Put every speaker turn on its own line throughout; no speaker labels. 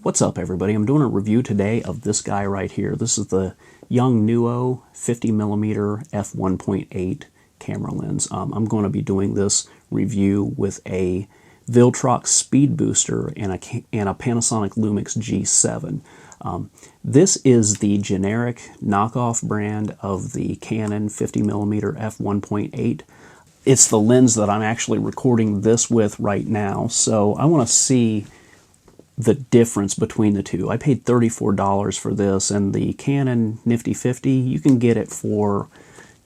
What's up, everybody? I'm doing a review today of this guy right here. This is the Yongnuo 50mm f1.8 camera lens. I'm going to be doing this review with a Viltrox Speedbooster and a Panasonic Lumix G7. This is the generic knockoff brand of the Canon 50mm f1.8. It's the lens that I'm actually recording this with right now, so I want to see the difference between the two. I paid $34 for this, and the Canon Nifty 50, you can get it for,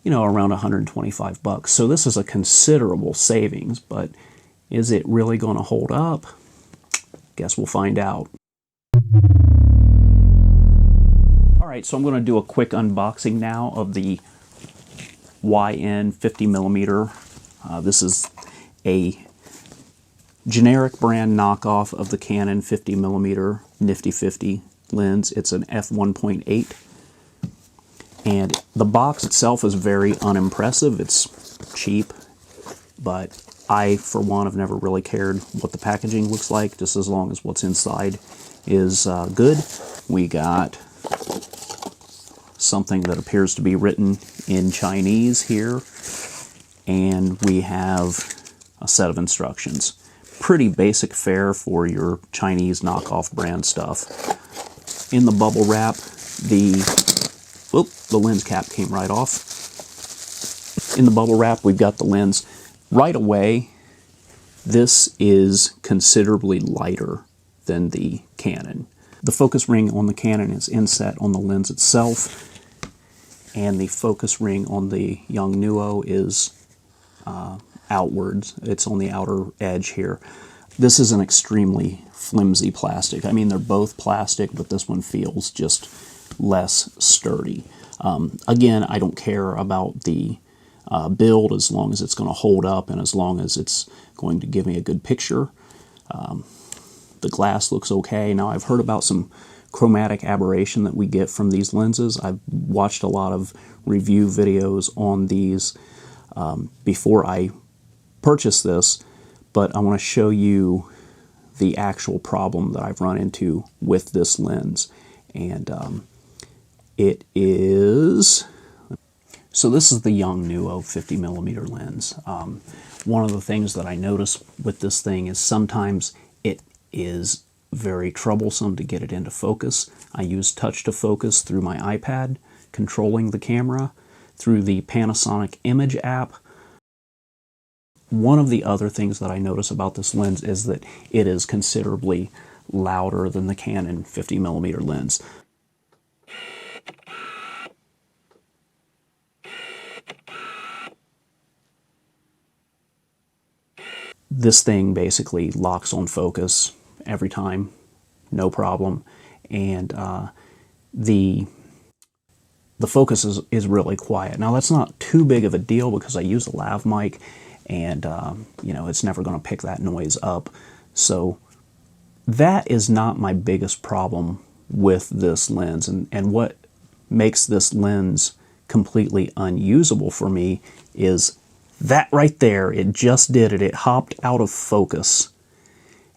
around 125 bucks. So this is a considerable savings, but is it really going to hold up? Guess we'll find out. Alright, so I'm going to do a quick unboxing now of the YN 50mm. This is a generic brand knockoff of the Canon 50mm Nifty 50 lens. It's an f1.8, and the box itself is very unimpressive. It's cheap, but I, for one, have never really cared what the packaging looks like, just as long as what's inside is good. We got something that appears to be written in Chinese here, and we have a set of instructions. Pretty basic fare for your Chinese knockoff brand stuff. In the bubble wrap, the lens cap came right off. In the bubble wrap, we've got the lens. Right away, this is considerably lighter than the Canon. The focus ring on the Canon is inset on the lens itself, and the focus ring on the Yongnuo is outwards. It's on the outer edge here. This is an extremely flimsy plastic. I mean, they're both plastic, but this one feels just less sturdy. Again, I don't care about the build as long as it's going to hold up and as long as it's going to give me a good picture. The glass looks okay. Now, I've heard about some chromatic aberration that we get from these lenses. I've watched a lot of review videos on these before I purchased this, but I want to show you the actual problem that I've run into with this lens. And it is... So this is the Yongnuo 50mm lens. One of the things that I notice with this thing is sometimes it is very troublesome to get it into focus. I use touch to focus through my iPad, controlling the camera, through the Panasonic Image app. One of the other things that I notice about this lens is that it is considerably louder than the Canon 50mm lens. This thing basically locks on focus every time, no problem, and the focus is really quiet. Now, that's not too big of a deal because I use a lav mic, and it's never going to pick that noise up. So that is not my biggest problem with this lens, and what makes this lens completely unusable for me is that right there. It just did it. It hopped out of focus,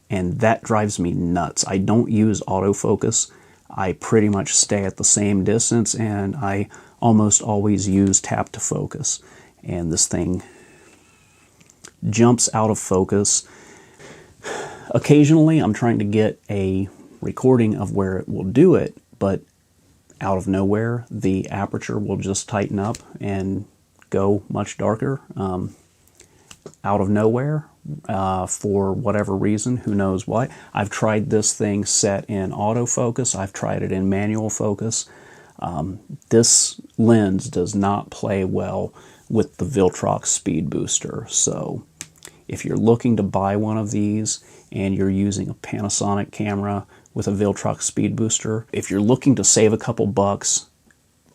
and that drives me nuts. I don't use autofocus. I pretty much stay at the same distance, and I almost always use tap to focus. And this thing jumps out of focus. Occasionally, I'm trying to get a recording of where it will do it, but out of nowhere, the aperture will just tighten up and go much darker. Out of nowhere, for whatever reason, who knows why. I've tried this thing set in autofocus. I've tried it in manual focus. This lens does not play well with the Viltrox Speedbooster. So if you're looking to buy one of these and you're using a Panasonic camera with a Viltrox Speedbooster, if you're looking to save a couple bucks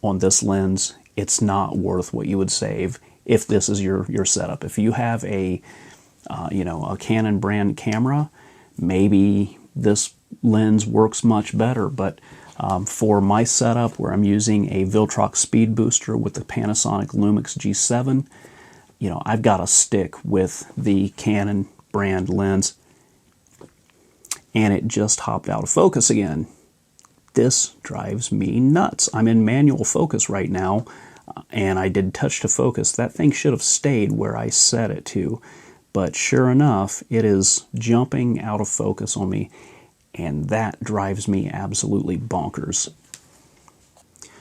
on this lens, it's not worth what you would save if this is your setup. If you have a Canon brand camera, maybe this lens works much better. But for my setup, where I'm using a Viltrox Speedbooster with the Panasonic Lumix G7, I've got to stick with the Canon brand lens. and it just hopped out of focus again. This drives me nuts. I'm in manual focus right now, and I did touch to focus. That thing should have stayed where I set it to, but sure enough, it is jumping out of focus on me, and that drives me absolutely bonkers.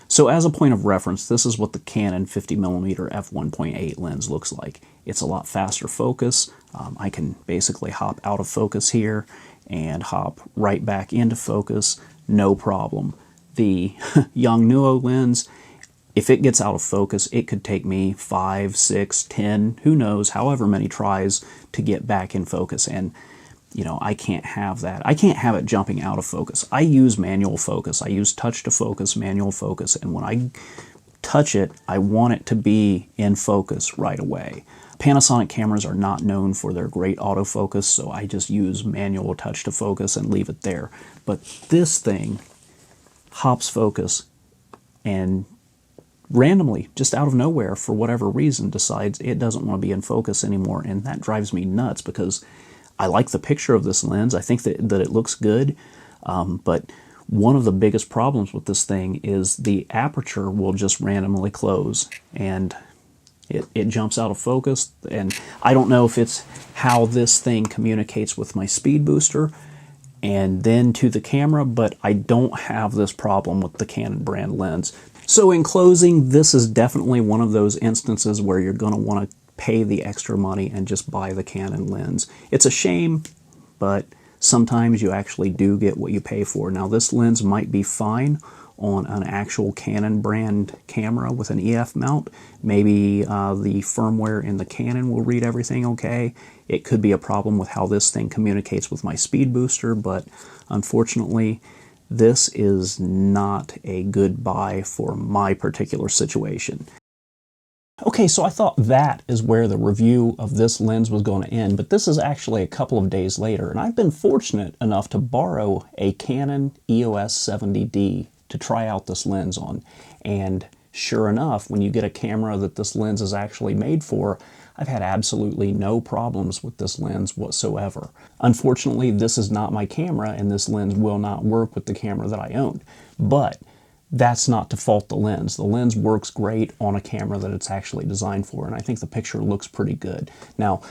So as a point of reference, this is what the Canon 50mm f1.8 lens looks like. It's a lot faster focus. I can basically hop out of focus here and hop right back into focus, no problem. The Yongnuo lens, if it gets out of focus, it could take me 5, 6, 10, who knows, however many tries to get back in focus. And you know, I can't have that. I can't have it jumping out of focus. I use manual focus. I use touch to focus, manual focus, and when I touch it, I want it to be in focus right away. Panasonic cameras are not known for their great autofocus, so I just use manual touch to focus and leave it there. But this thing hops focus and randomly, just out of nowhere, for whatever reason, decides it doesn't want to be in focus anymore, and that drives me nuts because I like the picture of this lens. I think that it looks good, but one of the biggest problems with this thing is the aperture will just randomly close, and it jumps out of focus. And I don't know if it's how this thing communicates with my speed booster and then to the camera, but I don't have this problem with the Canon brand lens. So in closing, this is definitely one of those instances where you're going to want to pay the extra money and just buy the Canon lens. It's a shame, but sometimes you actually do get what you pay for. Now this lens might be fine on an actual Canon brand camera with an EF mount. Maybe the firmware in the Canon will read everything okay. It could be a problem with how this thing communicates with my speed booster, but unfortunately this is not a good buy for my particular situation. Okay, so I thought that is where the review of this lens was going to end, but this is actually a couple of days later, and I've been fortunate enough to borrow a Canon EOS 70D to try out this lens on. And sure enough, when you get a camera that this lens is actually made for, I've had absolutely no problems with this lens whatsoever. Unfortunately, this is not my camera, and this lens will not work with the camera that I own. But that's not to fault the lens. The lens works great on a camera that it's actually designed for, and I think the picture looks pretty good. Now,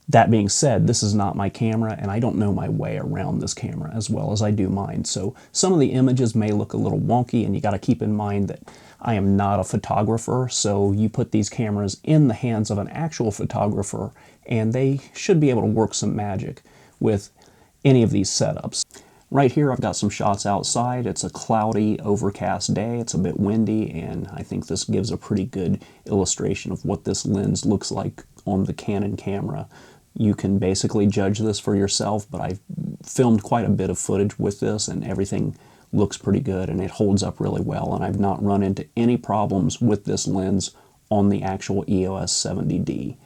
that being said, this is not my camera, and I don't know my way around this camera as well as I do mine. So some of the images may look a little wonky, and you got to keep in mind that I am not a photographer, so you put these cameras in the hands of an actual photographer, and they should be able to work some magic with any of these setups. Right here I've got some shots outside. It's a cloudy, overcast day. It's a bit windy, and I think this gives a pretty good illustration of what this lens looks like on the Canon camera. You can basically judge this for yourself, but I've filmed quite a bit of footage with this, and everything looks pretty good, and it holds up really well, and I've not run into any problems with this lens on the actual EOS 70D.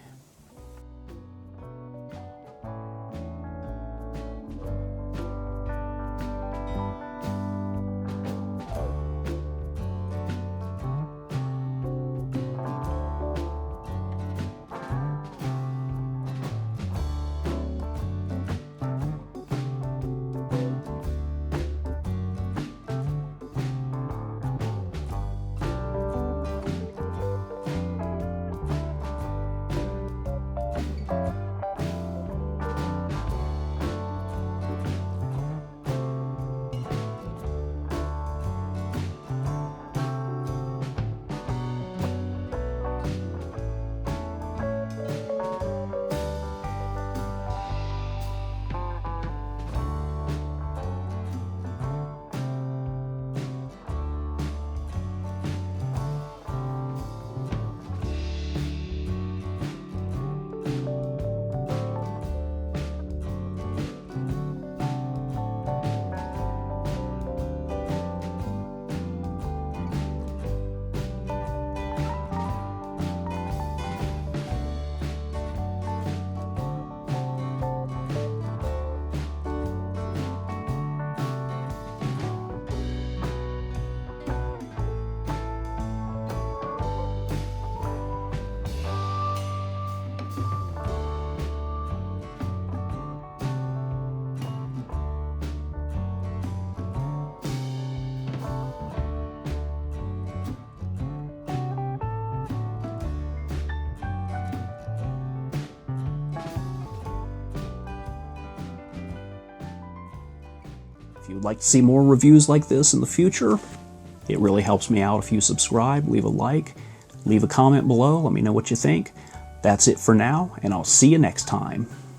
If you'd like to see more reviews like this in the future, it really helps me out if you subscribe, leave a like, leave a comment below, let me know what you think. That's it for now, and I'll see you next time.